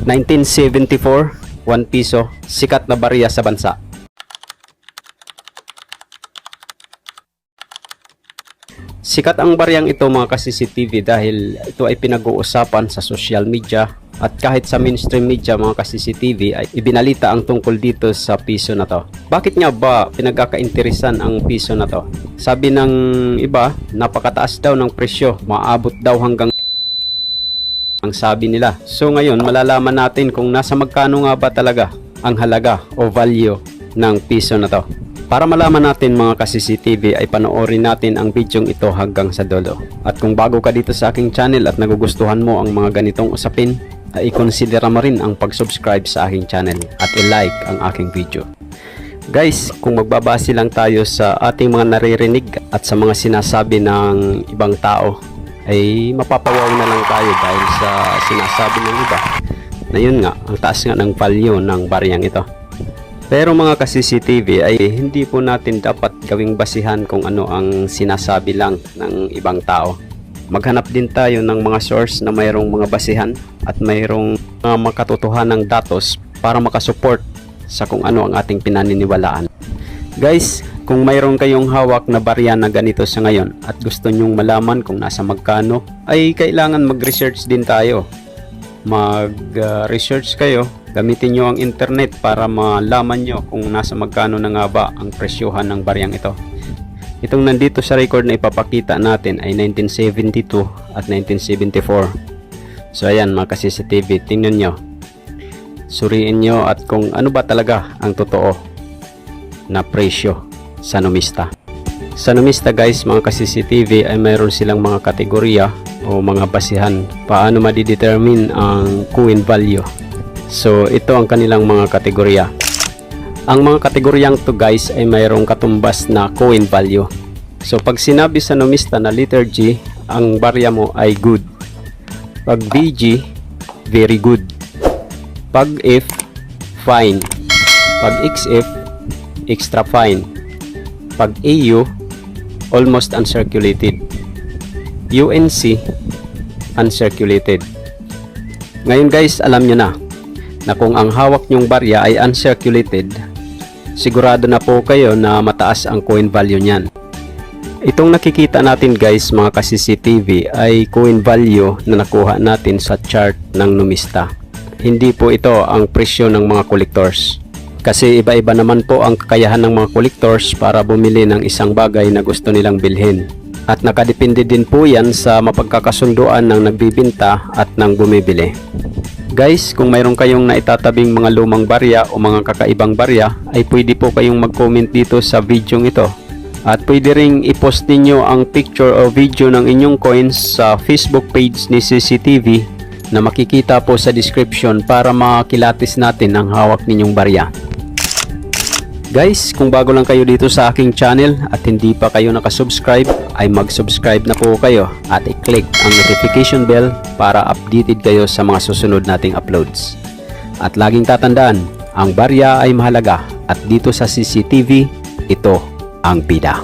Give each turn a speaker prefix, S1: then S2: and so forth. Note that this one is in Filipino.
S1: 1974, 1 piso, sikat na barya sa bansa. Sikat ang baryang ito mga ka-CCTV dahil ito ay pinag-uusapan sa social media at kahit sa mainstream media mga ka-CCTV ay ibinalita ang tungkol dito sa piso na to. Bakit nga ba pinagkakainteresan ang piso na to? Sabi ng iba, napakataas daw ng presyo, maabot daw hanggang ang sabi nila. So ngayon malalaman natin kung nasa magkano nga ba talaga ang halaga o value ng piso na to. Para malaman natin mga ka-CCTV ay panoorin natin ang bidyong ito hanggang sa dulo. At kung bago ka dito sa aking channel at nagugustuhan mo ang mga ganitong usapin, ay i-considera mo rin ang pag-subscribe sa aking channel at i-like ang aking video. Guys, kung magbabase lang tayo sa ating mga naririnig at sa mga sinasabi ng ibang tao, ay mapapawaw na lang tayo dahil sa sinasabi ng iba na yun nga, ang taas nga ng value ng baryang ito. Pero mga ka-CCTV ay hindi po natin dapat gawing basihan kung ano ang sinasabi lang ng ibang tao. Maghanap din tayo ng mga source na mayroong mga basihan at mayroong makatotohanang datos para makasupport sa kung ano ang ating pinaniniwalaan. Guys, kung mayroon kayong hawak na barya na ganito sa ngayon at gusto nyong malaman kung nasa magkano, ay kailangan mag-research din tayo. Mag-research kayo, gamitin nyo ang internet para malaman nyo kung nasa magkano na nga ba ang presyohan ng baryang ito. Itong nandito sa record na ipapakita natin ay 1972 at 1974. So ayan mga ka-CCTV, tingnan nyo, suriin nyo at kung ano ba talaga ang totoo na presyo sa numista. Sa numista guys mga ka-CCTV ay mayroon silang mga kategorya o mga basihan paano madidetermine ang coin value. So ito ang kanilang mga kategorya. Ang mga kategoryang to guys ay mayroong katumbas na coin value. So pag sinabi sa numista na letter G, ang barya mo ay good. Pag VG, very good. Pag F, fine. Pag XF, extra fine. Pag AU, almost uncirculated. UNC, uncirculated. Ngayon guys, alam nyo na kung ang hawak nyong barya ay uncirculated, sigurado na po kayo na mataas ang coin value nyan. Itong nakikita natin guys mga ka-CCTV ay coin value na nakuha natin sa chart ng numista. Hindi po ito ang presyo ng mga collectors. Kasi iba-iba naman po ang kakayahan ng mga collectors para bumili ng isang bagay na gusto nilang bilhin. At nakadepende din po yan sa mapagkakasunduan ng nagbibinta at ng bumibili. Guys, kung mayroon kayong naitatabing mga lumang barya o mga kakaibang barya, ay pwede po kayong mag-comment dito sa video ito. At pwede ring i-post ninyo ang picture o video ng inyong coins sa Facebook page ni CCTV na makikita po sa description para makilatis natin ang hawak ninyong barya. Guys, kung bago lang kayo dito sa aking channel at hindi pa kayo nakasubscribe, ay mag-subscribe na po kayo at i-click ang notification bell para updated kayo sa mga susunod nating uploads. At laging tatandaan, ang barya ay mahalaga at dito sa CCTV, ito ang bida.